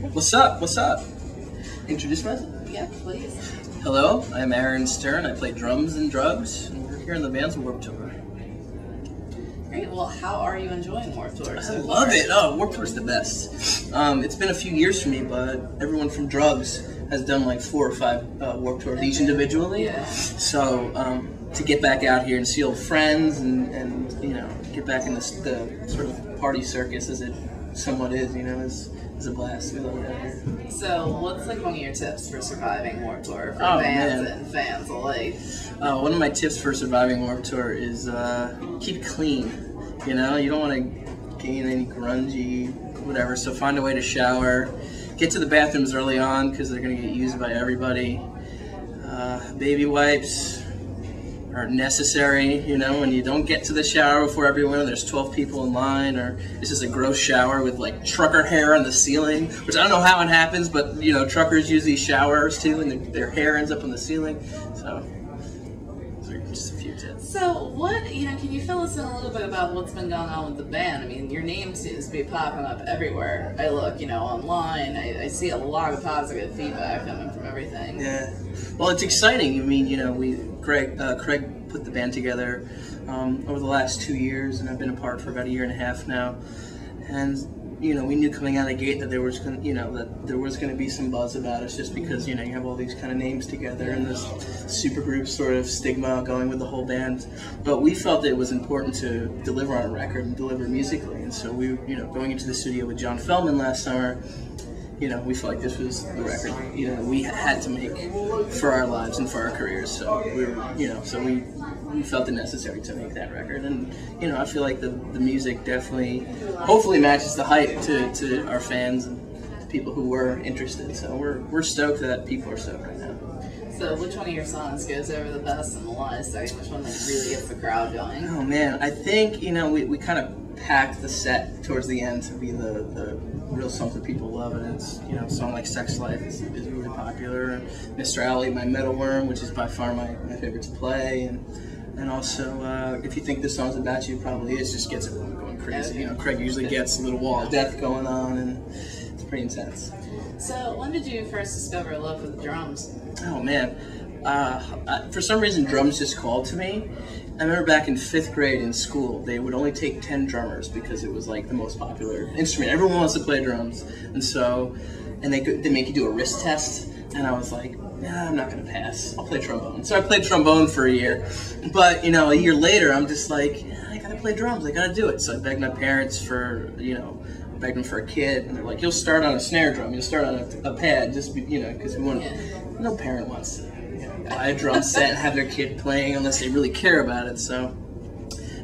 What's up? What's up? Introduce myself? Yeah, please. Hello, I'm Aaron Stern. I play drums in D.R.U.G.S, and we're here in the band's Warped Tour. Great. Well, how are you enjoying Warped Tour? I love it. Oh, Warped Tour's the best. It's been a few years for me, but everyone from D.R.U.G.S has done like 4 or 5 Warped Tours each individually. Yeah. So to get back out here and see old friends and you know, get back in the sort of party circus as it somewhat is, you know, is a blast. We love it out here. So, what's like one of your tips for surviving Warped Tour for bands and fans alike? One of my tips for surviving Warped Tour is keep clean. You know, you don't want to gain any grungy, whatever. So find a way to shower. Get to the bathrooms early on because they're going to get used by everybody. Baby wipes are necessary, you know, when you don't get to the shower before everyone, there's 12 people in line, or it's just a gross shower with like trucker hair on the ceiling, which I don't know how it happens, but you know, truckers use these showers too, and their hair ends up on the ceiling. So those are just a few tips. So what, you know, can you fill us in a little bit about what's been going on with the band? I mean, your name seems to be popping up everywhere. I look, you know, online, I see a lot of positive feedback coming from everything. Yeah, well, it's exciting. I mean, you know, Craig put the band together over the last 2 years, and I've been apart for about 1.5 years now. And you know, we knew coming out of the gate that there was going to be some buzz about us, just because you know you have all these kind of names together and this supergroup sort of stigma going with the whole band. But we felt that it was important to deliver on a record and deliver musically, and so we, you know, going into the studio with John Feldman last summer. You know, we felt like this was the record, you know, we had to make for our lives and for our careers. So we were, you know, so we felt it necessary to make that record. And, you know, I feel like the music definitely, hopefully matches the hype to our fans and the people who were interested. So we're stoked that people are stoked right now. So which one of your songs goes over the best in the line second? Which one like really gets the crowd going? Oh man, I think, you know, we kind of packed the set towards the end to be the real song that people love, and it's, you know, a song like Sex Life is really popular, and Mr. Alley, My Metal Worm, which is by far my favorite to play, and also If You Think This Song's About You, probably is, just gets everyone going crazy. You know, Craig usually gets a little wall of death going on, and it's pretty intense. So when did you first discover a love for the drums? Oh man, for some reason drums just called to me. I remember back in 5th grade in school, they would only take 10 drummers because it was like the most popular instrument. Everyone wants to play drums, and so, and they make you do a wrist test, and I was like, nah, I'm not gonna pass. I'll play trombone. So I played trombone for a year, but you know, a year later, I'm just like, yeah, I gotta play drums. I gotta do it. So I begged my parents for, you know, begged them for a kit, and they're like, you'll start on a snare drum, you'll start on a pad, just you know, because we want. No parent wants to, you know, buy a drum set and have their kid playing unless they really care about it. So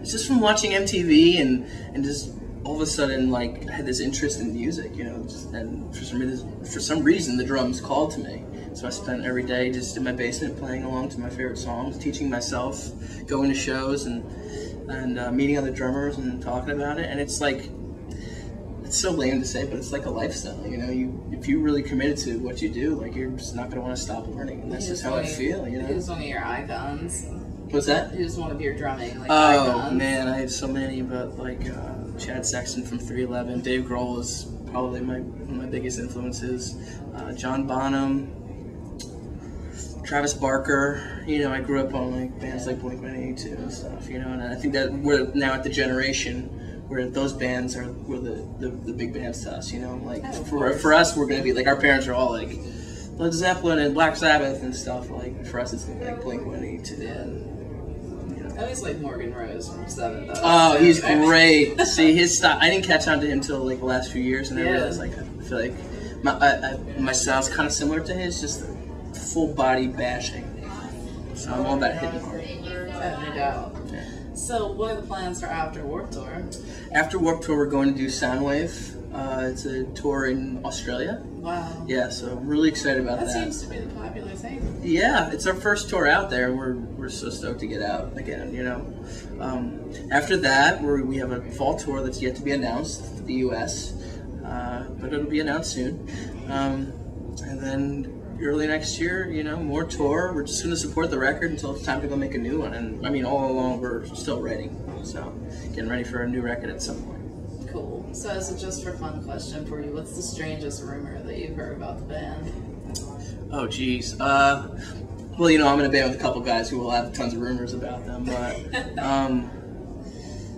it's just from watching MTV and just all of a sudden, like, I had this interest in music, you know, and for some reason the drums called to me. So I spent every day just in my basement playing along to my favorite songs, teaching myself, going to shows and meeting other drummers and talking about it. And it's like, it's so lame to say, but it's like a lifestyle, you know. If you're really committed to what you do, like, you're just not going to want to stop learning, and that's just how I feel, you know. Who's one of your icons? What's that? Who's one of your drumming icons? Oh man, I have so many, but like Chad Sexton from 311, Dave Grohl is probably one of my biggest influences. John Bonham, Travis Barker. You know, I grew up on like bands like Blink-182 and stuff, you know, and I think that we're now at the generation where those bands were the big bands to us, you know. Like for us, we're gonna be like, our parents are all like Led Zeppelin and Black Sabbath and stuff. Like for us, it's like Blink-182. You know. I always like Morgan Rose from Seven. Oh, he's great. See his style. I didn't catch on to him until like the last few years, and I realized like I feel like my style's kind of similar to his, just full body bashing. So I'm all about hitting hard. No doubt. So, what are the plans for after Warped Tour? After Warped Tour, we're going to do Soundwave. It's a tour in Australia. Wow. Yeah, so I'm really excited about that. That seems to be the popular thing. Yeah, it's our first tour out there. We're so stoked to get out again, you know. After that, we have a fall tour that's yet to be announced, D.R.U.G.S, but it'll be announced soon. And then early next year, you know, more tour. We're just going to support the record until it's time to go make a new one. And I mean, all along, we're still writing. So, getting ready for a new record at some point. Cool. So as a just for fun question for you, what's the strangest rumor that you've heard about the band? Oh, geez. Well, you know, I'm in a band with a couple guys who will have tons of rumors about them, but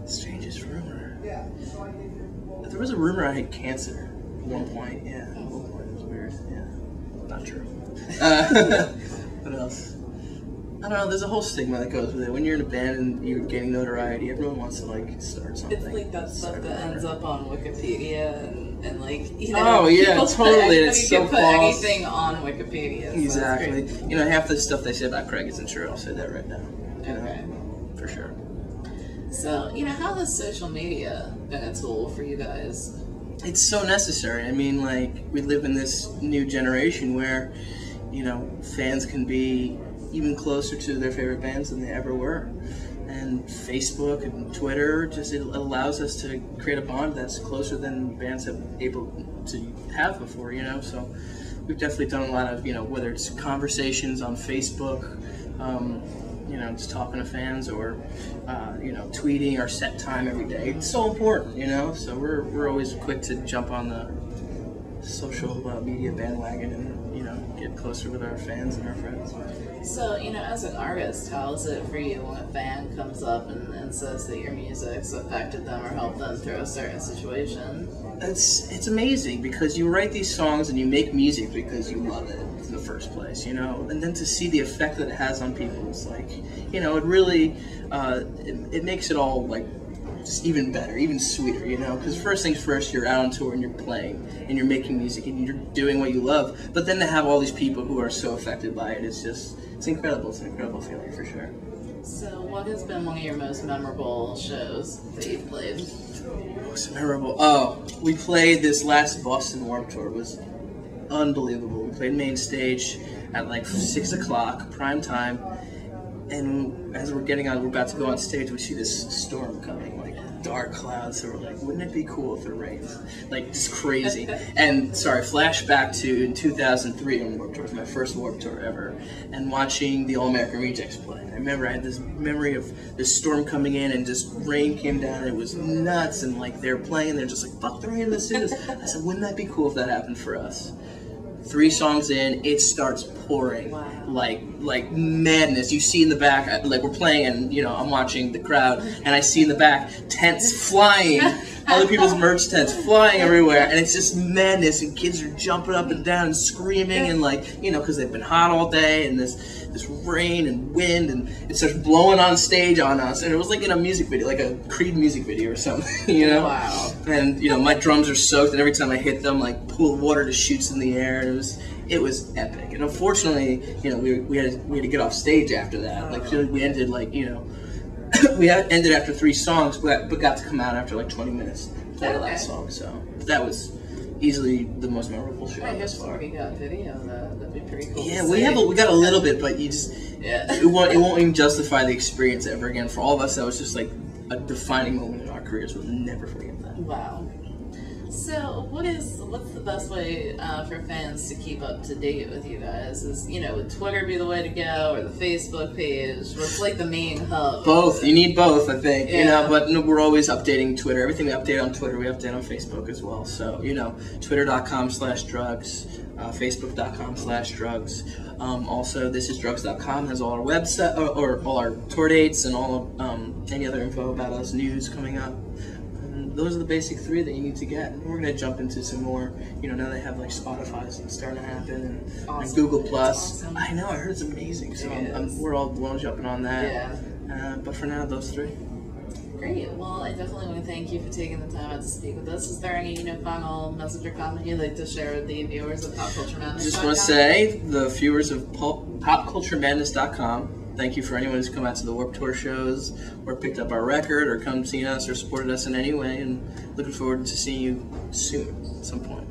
strangest rumor. There was a rumor I had cancer at one point. Yeah, at one point it was weird. Yeah, not true. What else? I don't know, there's a whole stigma that goes with it. When you're in a band and you're getting notoriety, everyone wants to, like, start something. It's like that stuff that ends up on Wikipedia and like, you know, oh, yeah, totally, it's so put false. anything on Wikipedia. So Exactly. You know, half the stuff they say about Craig isn't true. I'll say that right now. You Okay. know, for sure. So, you know, how has social media been a tool for you guys? It's so necessary. I mean, like, we live in this new generation where, you know, fans can be even closer to their favorite bands than they ever were. And Facebook and Twitter, just it allows us to create a bond that's closer than bands have able to have before, you know? So we've definitely done a lot of, you know, whether it's conversations on Facebook, you know, just talking to fans, or, you know, tweeting our set time every day. It's so important, you know? So we're always quick to jump on the social media bandwagon and, you know, get closer with our fans and our friends. So, you know, as an artist, how is it for you when a fan comes up and says that your music's affected them or helped them through a certain situation? It's amazing, because you write these songs and you make music because you love it in the first place, you know, and then to see the effect that it has on people, it's like, you know, it really, it makes it all, like, just even better, even sweeter, you know, because first things first, you're out on tour and you're playing and you're making music and you're doing what you love, but then to have all these people who are so affected by it, it's just, it's incredible. It's an incredible feeling for sure. So what has been one of your most memorable shows that you've played? Most memorable? Oh, we played this last Boston Warped Tour. It was unbelievable. We played main stage at like 6 o'clock, prime time, and as we're getting on, we're about to go on stage, we see this storm coming, like dark clouds, so we're like, wouldn't it be cool if it rains? Like, just crazy. And, sorry, flashback to in 2003 on Warped Tour, it was my first Warped Tour ever, and watching the All-American Rejects play. I remember I had this memory of this storm coming in and just rain came down and it was nuts, and like they were playing and they're just like, fuck the rain, let's do this. I said, wouldn't that be cool if that happened for us? 3 songs in, it starts pouring. Wow. like madness. You see in the back, like we're playing and, you know, I'm watching the crowd and I see in the back tents flying, other people's merch tents flying everywhere, and it's just madness, and kids are jumping up and down and screaming, and like, you know, because they've been hot all day, and this rain and wind, and it starts blowing on stage on us, and it was like in a music video, like a Creed music video or something, you know? Wow. And, you know, my drums are soaked, and every time I hit them, like, pool of water just shoots in the air, and it was epic. And unfortunately, you know, we had to get off stage after that. Like, we ended, like, you know, we ended after 3 songs, but got to come out after like 20 minutes for the last song. So that was easily the most memorable show. I guess we got video. That'd be pretty cool. Yeah, we got a little bit, but you just it won't even justify the experience ever again. For all of us, that was just like a defining moment in our careers. We'll never forget that. Wow. So, what's the best way for fans to keep up to date with you guys? Is, you know, would Twitter be the way to go, or the Facebook page? What's like the main hub? Both. You need both, I think. Yeah. You know, but no, we're always updating Twitter. Everything we update on Twitter, we update on Facebook as well. So, you know, twitter.com/drugs, facebook.com/drugs. Also, thisisdrugs.com has all our website or all our tour dates and all of any other info about us, news coming up. Those are the basic 3 that you need to get. And we're going to jump into some more, you know, now they have like Spotify's starting to happen, and Google Plus. Awesome. I know, I heard it's amazing, so we're all jumping on that. Yeah. But for now, those 3. Great. Well, I definitely want to thank you for taking the time out to speak with us. Is there any, you know, final message or comment you'd like to share with the viewers of Pop Culture Madness? Just want to say, the viewers of PopCultureMadness.com, thank you for anyone who's come out to the Warped Tour shows, or picked up our record, or come seen us, or supported us in any way, and looking forward to seeing you soon, at some point.